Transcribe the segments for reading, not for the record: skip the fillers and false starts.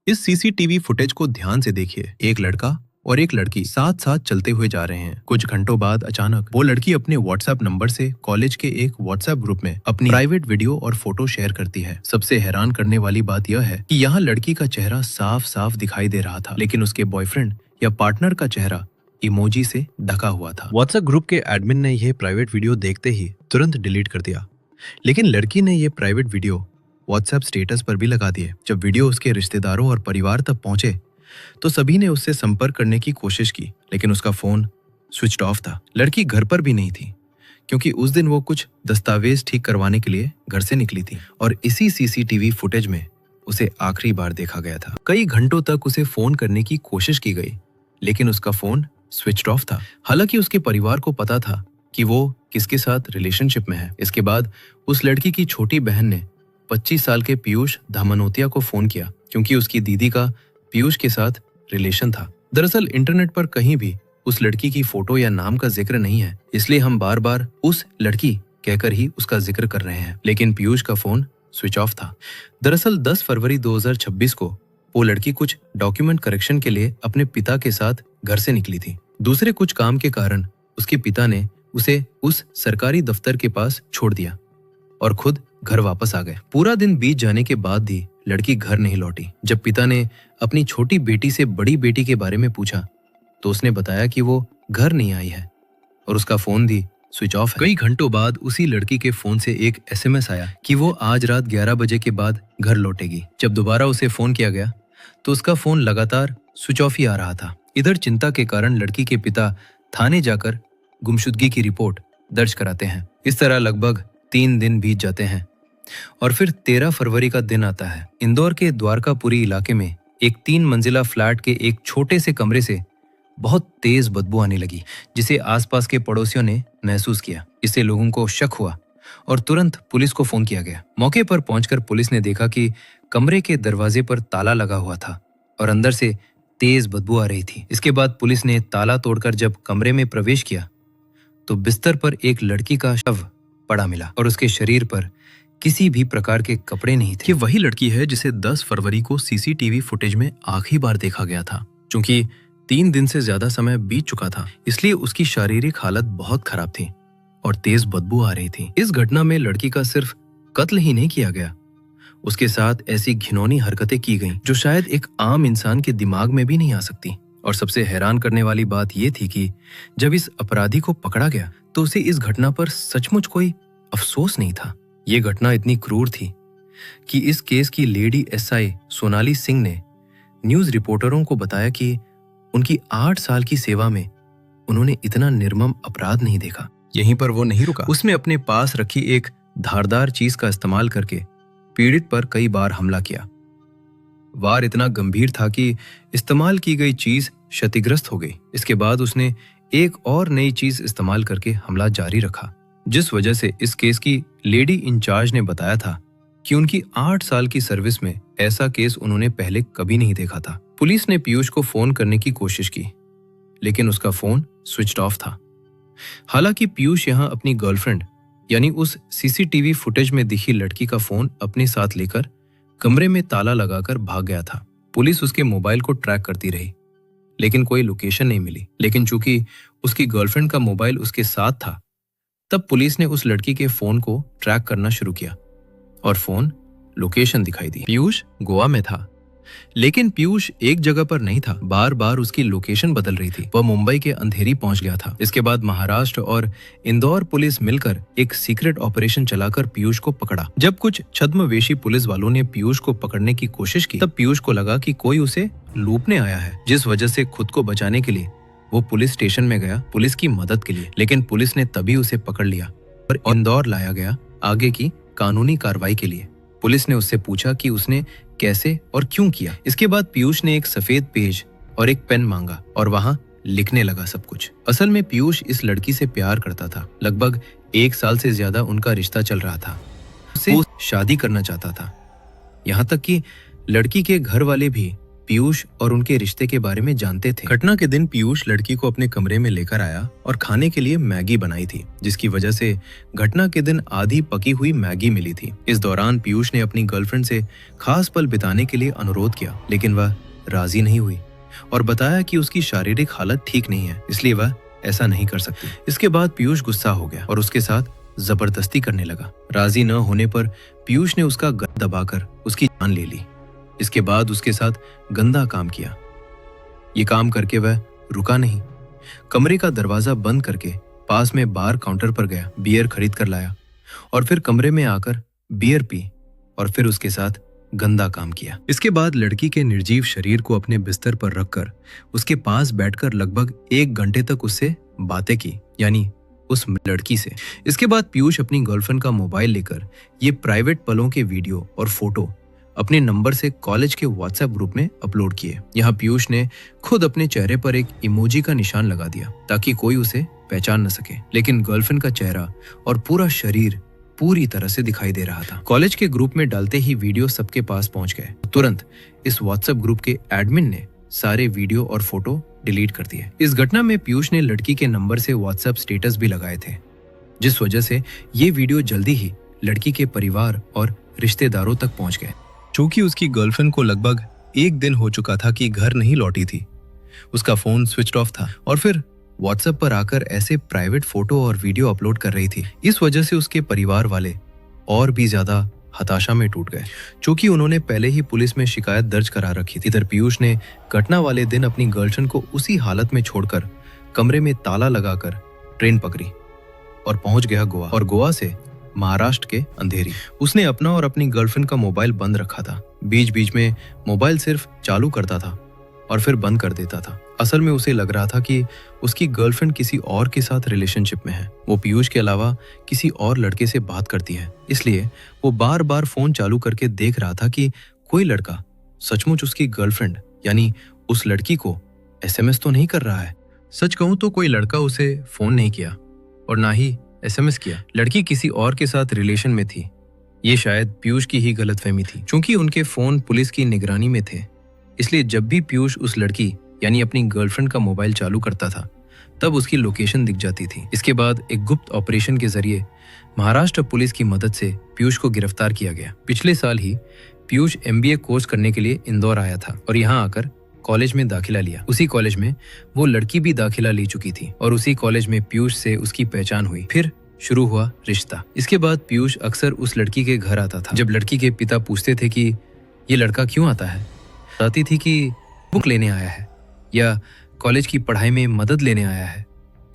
इस CCTV footage को ध्यान से देखिए। एक लड़का और एक लड़की साथ साथ चलते हुए जा रहे हैं। कुछ घंटों बाद अचानक वो लड़की अपने व्हाट्सएप नंबर से कॉलेज के एक व्हाट्सएप ग्रुप में अपनी प्राइवेट वीडियो और फोटो शेयर करती है। सबसे हैरान करने वाली बात यह है कि यहाँ लड़की का चेहरा साफ साफ दिखाई दे रहा था, लेकिन उसके बॉयफ्रेंड या पार्टनर का चेहरा इमोजी से ढका हुआ था। व्हाट्सएप ग्रुप के एडमिन ने यह प्राइवेट वीडियो देखते ही तुरंत डिलीट कर दिया, लेकिन लड़की ने यह प्राइवेट वीडियो व्हाट्सएप स्टेटस पर भी लगा दिए। जब वीडियो उसके रिश्तेदारों और परिवार तक पहुंचे तो सभी ने उससे संपर्क करने की कोशिश की, लेकिन उसका फोन स्विच ऑफ था। लड़की घर पर भी नहीं थी, क्योंकि उस दिन वो कुछ दस्तावेज ठीक करवाने के लिए घर से निकली थी और इसी सीसीटीवी फुटेज में उसे आखिरी बार देखा गया था। कई घंटों तक उसे फोन करने की कोशिश की गई, लेकिन उसका फोन स्विच ऑफ था। हालांकि उसके परिवार को पता था कि वो किसके साथ रिलेशनशिप में है। इसके बाद उस लड़की की छोटी बहन ने 25 साल के पीयूष धामनोतिया को फोन किया, क्योंकि उसकी दीदी का पीयूष के साथ रिलेशन था। दरअसल इंटरनेट पर कहीं भी उस लड़की की फोटो या नाम का जिक्र नहीं है, इसलिए हम बार बार उस लड़की कहकर ही उसका जिक्र कर रहे हैं। लेकिन पीयूष का फोन स्विच ऑफ था। दरअसल 10 फरवरी 2026 को वो लड़की कुछ डॉक्यूमेंट करेक्शन के लिए अपने पिता के साथ घर से निकली थी। दूसरे कुछ काम के कारण उसके पिता ने उसे उस सरकारी दफ्तर के पास छोड़ दिया और खुद घर वापस आ गए। पूरा दिन बीत जाने के बाद भी लड़की घर नहीं लौटी। जब पिता ने अपनी छोटी बेटी से बड़ी बेटी के बारे में पूछा तो उसने बताया कि वो घर नहीं आई है और उसका फोन भी स्विच ऑफ है। कई घंटों बाद उसी लड़की के फोन से एक एसएमएस आया कि वो आज रात 11 बजे के बाद घर लौटेगी। जब दोबारा उसे फोन किया गया तो उसका फोन लगातार स्विच ऑफ ही आ रहा था। इधर चिंता के कारण लड़की के पिता थाने जाकर गुमशुदगी की रिपोर्ट दर्ज कराते हैं। इस तरह लगभग 3 दिन बीत जाते हैं और फिर 13 फरवरी का दिन आता है। इंदौर के द्वारकापुरी इलाके में एक 3 मंजिला फ्लैट के एक छोटे से कमरे से बहुत तेज बदबू आने लगी, जिसे आसपास के पड़ोसियों ने महसूस किया। इससे लोगों को शक हुआ और तुरंत पुलिस को फोन किया गया। मौके पर पहुंचकर पुलिस ने देखा कि कमरे के दरवाजे पर ताला लगा हुआ था और अंदर से तेज बदबू आ रही थी। इसके बाद पुलिस ने ताला तोड़कर जब कमरे में प्रवेश किया तो बिस्तर पर एक लड़की का शव पड़ा मिला और उसके शरीर पर किसी भी प्रकार के कपड़े नहीं थे। ये वही लड़की है जिसे 10 फरवरी को सीसीटीवी फुटेज में आखिरी बार देखा गया था। चूंकि 3 दिन से ज्यादा समय बीत चुका था, इसलिए उसकी शारीरिक हालत बहुत खराब थी और तेज बदबू आ रही थी। इस घटना में लड़की का सिर्फ कत्ल ही नहीं किया गया, उसके साथ ऐसी घिनौनी हरकतें की गईं जो शायद एक आम इंसान के दिमाग में भी नहीं आ सकती। और सबसे हैरान करने वाली बात यह थी कि जब इस अपराधी को पकड़ा गया तो उसे इस घटना पर सचमुच कोई अफसोस नहीं था। ये घटना इतनी क्रूर थी कि इस केस की लेडी एसआई सोनाली सिंह ने न्यूज रिपोर्टरों को बताया कि उनकी 8 साल की सेवा में उन्होंने इतना निर्मम अपराध नहीं देखा। यहीं पर वो नहीं रुका। उसने अपने पास रखी एक धारदार चीज का इस्तेमाल करके पीड़ित पर कई बार हमला किया। वार इतना गंभीर था कि इस्तेमाल की गई चीज क्षतिग्रस्त हो गई। इसके बाद उसने एक और नई चीज इस्तेमाल करके हमला जारी रखा, जिस वजह से इस केस की लेडी इंचार्ज ने बताया था कि उनकी 8 साल की सर्विस में ऐसा केस उन्होंने पहले कभी नहीं देखा था। पुलिस ने पीयूष को फोन करने की कोशिश की, लेकिन उसका फोन स्विच ऑफ था। हालांकि पीयूष यहाँ अपनी गर्लफ्रेंड यानी उस सीसीटीवी फुटेज में दिखी लड़की का फोन अपने साथ लेकर कमरे में ताला लगाकर भाग गया था। पुलिस उसके मोबाइल को ट्रैक करती रही, लेकिन कोई लोकेशन नहीं मिली। लेकिन चूंकि उसकी गर्लफ्रेंड का मोबाइल उसके साथ था, तब पुलिस ने उस लड़की के फोन को ट्रैक करना शुरू किया और फोन लोकेशन दिखाई दी। पीयूष गोवा में था, लेकिन पीयूष एक जगह पर नहीं था। बार बार उसकी लोकेशन बदल रही थी। वह मुंबई के अंधेरी पहुंच गया था। इसके बाद महाराष्ट्र और इंदौर पुलिस मिलकर एक सीक्रेट ऑपरेशन चलाकर पीयूष को पकड़ा। जब कुछ छद्मवेशी पुलिस वालों ने पीयूष को पकड़ने की कोशिश की, तब पीयूष को लगा कि कोई उसे लूटने आया है, जिस वजह से खुद को बचाने के लिए वो पुलिस स्टेशन में गया पुलिस की मदद के लिए। लेकिन पुलिस ने तभी उसे पकड़ लिया और इंदौर लाया गया आगे की कानूनी कार्रवाई के लिए। पुलिस ने उससे पूछा कि उसने कैसे और क्यों किया। इसके बाद पीयूष ने एक सफेद पेज और एक पेन मांगा और वहां लिखने लगा सब कुछ। असल में पीयूष इस लड़की से प्यार करता था। लगभग 1 साल से ज्यादा उनका रिश्ता चल रहा था। उससे शादी करना चाहता था। यहाँ तक कि लड़की के घर वाले भी पीयूष और उनके रिश्ते के बारे में जानते थे। घटना के दिन पीयूष लड़की को अपने कमरे में लेकर आया और खाने के लिए मैगी बनाई थी, जिसकी वजह से घटना के दिन आधी पकी हुई मैगी मिली थी। इस दौरान पीयूष ने अपनी गर्लफ्रेंड से खास पल बिताने के लिए अनुरोध किया, लेकिन वह राजी नहीं हुई और बताया कि उसकी शारीरिक हालत ठीक नहीं है, इसलिए वह ऐसा नहीं कर सकती। इसके बाद पीयूष गुस्सा हो गया और उसके साथ जबरदस्ती करने लगा। राजी न होने पर पीयूष ने उसका गला दबाकर उसकी जान ले ली। इसके बाद उसके साथ गंदा काम किया। ये काम करके वह रुका नहीं, कमरे का दरवाजा बंद करके पास में बार काउंटर पर गया, बियर खरीद कर लाया और फिर कमरे में आकर बियर पी और फिर उसके साथ गंदा काम किया। इसके बाद लड़की के निर्जीव शरीर को अपने बिस्तर पर रखकर उसके पास बैठकर लगभग 1 घंटे तक उससे बातें की, यानी उस लड़की से। इसके बाद पीयूष अपनी गर्लफ्रेंड का मोबाइल लेकर ये प्राइवेट पलों के वीडियो और फोटो अपने नंबर से कॉलेज के व्हाट्सएप ग्रुप में अपलोड किए। यहाँ पीयूष ने खुद अपने चेहरे पर एक इमोजी का निशान लगा दिया ताकि कोई उसे पहचान न सके, लेकिन गर्लफ्रेंड का चेहरा और पूरा शरीर पूरी तरह से दिखाई दे रहा था। कॉलेज के ग्रुप में डालते ही वीडियो सबके पास पहुंच गए। तुरंत इस व्हाट्सएप ग्रुप के एडमिन ने सारे वीडियो और फोटो डिलीट कर दिए। इस घटना में पीयूष ने लड़की के नंबर से व्हाट्सएप स्टेटस भी लगाए थे, जिस वजह से ये वीडियो जल्दी ही लड़की के परिवार और रिश्तेदारों तक पहुंच गए। चूंकि उसकी गर्लफ्रेंड को लगभग 1 दिन हो चुका था कि घर नहीं लौटी थी, उसका फोन स्विच ऑफ था और फिर व्हाट्सएप पर आकर ऐसे प्राइवेट फोटो और वीडियो अपलोड कर रही थी। इस वजह से उसके परिवार वाले और भी ज्यादा हताशा में टूट गए, चूंकि उन्होंने पहले ही पुलिस में शिकायत दर्ज करा रखी थी। इधर पीयूष ने घटना वाले दिन अपनी गर्लफ्रेंड को उसी हालत में छोड़कर कमरे में ताला लगाकर ट्रेन पकड़ी और पहुंच गया गोवा, और गोवा से महाराष्ट्र के अंधेरी। उसने अपना और अपनी गर्लफ्रेंड का मोबाइल बंद रखा था। बीच बीच में मोबाइल सिर्फ चालू करता था और फिर बंद कर देता था। असल में उसे लग रहा था कि उसकी गर्लफ्रेंड किसी और के साथ रिलेशनशिप में है। वो पीयूष के अलावा किसी और लड़के से बात करती है, इसलिए वो बार बार फोन चालू करके देख रहा था कि कोई लड़का सचमुच उसकी गर्लफ्रेंड यानी उस लड़की को एसएमएस तो नहीं कर रहा है। सच कहूं तो कोई लड़का उसे फोन नहीं किया और ना ही एसएमएस किया। लड़की किसी और के साथ रिलेशन में थी। ये शायद पीयूष की ही गलतफहमी थी। चूंकि उनके फोन पुलिस की निगरानी में थे, इसलिए जब भी पीयूष उस लड़की यानी अपनी गर्लफ्रेंड का मोबाइल चालू करता था, तब उसकी लोकेशन दिख जाती थी। इसके बाद एक गुप्त ऑपरेशन के जरिए महाराष्ट्र पुलिस की मदद से पीयूष को गिरफ्तार किया गया। पिछले साल ही पीयूष MBA कोर्स करने के लिए इंदौर आया था और यहाँ आकर कॉलेज में दाखिला लिया। उसी कॉलेज में वो लड़की भी दाखिला ले चुकी थी और उसी कॉलेज में पीयूष से उसकी पहचान हुई। फिर शुरू हुआ रिश्ता। इसके बाद पीयूष अक्सर उस लड़की के घर आता था। जब लड़की के पिता पूछते थे कि ये लड़का क्यों आता है, बताती थी कि बुक लेने आया है या कॉलेज की पढ़ाई में मदद लेने आया है।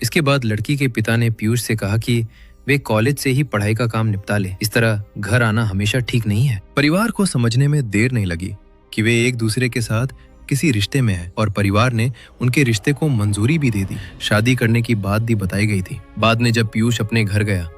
इसके बाद लड़की के पिता ने पीयूष से कहा कि वे कॉलेज से ही पढ़ाई का काम निपटा ले। इस तरह घर आना हमेशा ठीक नहीं है। परिवार को समझने में देर नहीं लगी कि वे एक दूसरे के साथ किसी रिश्ते में है और परिवार ने उनके रिश्ते को मंजूरी भी दे दी। शादी करने की बात भी बताई गई थी। बाद में जब पीयूष अपने घर गया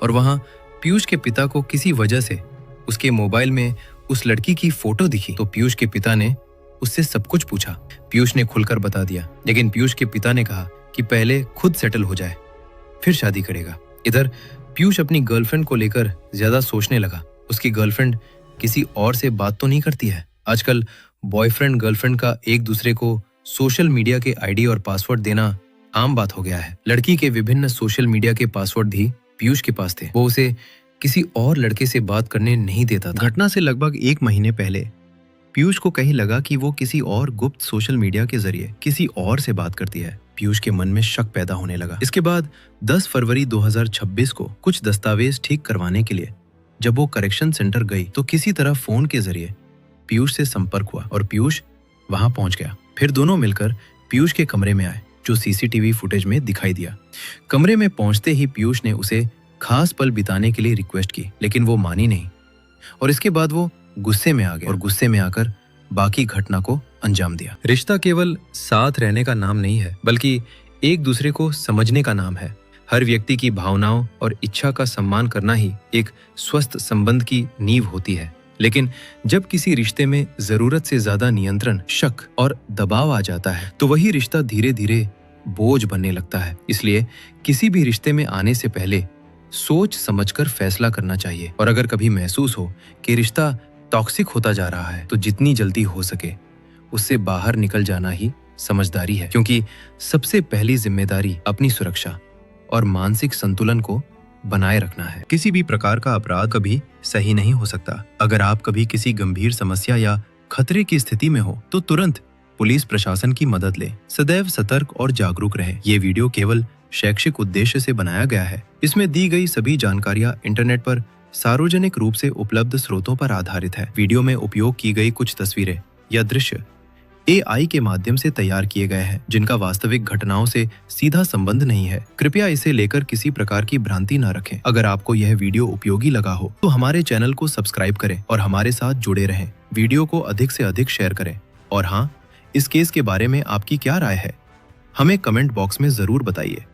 और वहां पीयूष के पिता को किसी वजह से उसके मोबाइल में उस लड़की की फोटो दिखी, तो पीयूष के पिता ने उससे सब कुछ पूछा। पीयूष ने खुलकर बता दिया, लेकिन पीयूष के पिता ने कहा कि पहले खुद सेटल हो जाए, फिर शादी करेगा। इधर पीयूष अपनी गर्लफ्रेंड को लेकर ज्यादा सोचने लगा। उसकी गर्लफ्रेंड किसी और से बात तो नहीं करती है। आजकल बॉयफ्रेंड गर्लफ्रेंड का एक दूसरे को सोशल मीडिया के आईडी और पासवर्ड देना आम बात हो गया है। लड़की के विभिन्न सोशल मीडिया के पासवर्ड भी पीयूष के पास थे। वो उसे किसी और लड़के से बात करने नहीं देता था। घटना से लगभग 1 महीने पहले पीयूष को कहीं लगा कि वो किसी और गुप्त सोशल मीडिया के जरिए किसी और से बात करती है। पीयूष के मन में शक पैदा होने लगा। इसके बाद 10 फरवरी 2026 को कुछ दस्तावेज ठीक करवाने के लिए जब वो करेक्शन सेंटर गई, तो किसी तरह फोन के जरिए पीयूष से संपर्क हुआ और पीयूष वहां पहुंच गया। फिर दोनों मिलकर पीयूष के कमरे में आए, जो सीसीटीवी फुटेज में दिखाई दिया। कमरे में पहुंचते ही पीयूष ने उसे खास पल बिताने के लिए रिक्वेस्ट की, लेकिन वो मानी नहीं और इसके बाद वो गुस्से में आ गया और गुस्से में आकर बाकी घटना को अंजाम दिया। रिश्ता केवल साथ रहने का नाम नहीं है, बल्कि एक दूसरे को समझने का नाम है। हर व्यक्ति की भावनाओं और इच्छा का सम्मान करना ही एक स्वस्थ संबंध की नींव होती है। लेकिन जब किसी रिश्ते में जरूरत से ज्यादा नियंत्रण, शक और दबाव आ जाता है, तो वही रिश्ता धीरे धीरे बोझ बनने लगता है। इसलिए किसी भी रिश्ते में आने से पहले सोच समझकर फैसला करना चाहिए और अगर कभी महसूस हो कि रिश्ता टॉक्सिक होता जा रहा है, तो जितनी जल्दी हो सके उससे बाहर निकल जाना ही समझदारी है, क्योंकि सबसे पहली जिम्मेदारी अपनी सुरक्षा और मानसिक संतुलन को बनाए रखना है। किसी भी प्रकार का अपराध कभी सही नहीं हो सकता। अगर आप कभी किसी गंभीर समस्या या खतरे की स्थिति में हो तो तुरंत पुलिस प्रशासन की मदद लें। सदैव सतर्क और जागरूक रहें। ये वीडियो केवल शैक्षिक उद्देश्य से बनाया गया है। इसमें दी गई सभी जानकारियां इंटरनेट पर सार्वजनिक रूप से उपलब्ध स्रोतों पर आधारित है। वीडियो में उपयोग की गई कुछ तस्वीरें या दृश्य AI के माध्यम से तैयार किए गए हैं, जिनका वास्तविक घटनाओं से सीधा संबंध नहीं है। कृपया इसे लेकर किसी प्रकार की भ्रांति न रखें। अगर आपको यह वीडियो उपयोगी लगा हो तो हमारे चैनल को सब्सक्राइब करें और हमारे साथ जुड़े रहें। वीडियो को अधिक से अधिक शेयर करें। और हाँ, इस केस के बारे में आपकी क्या राय है, हमें कमेंट बॉक्स में जरूर बताइए।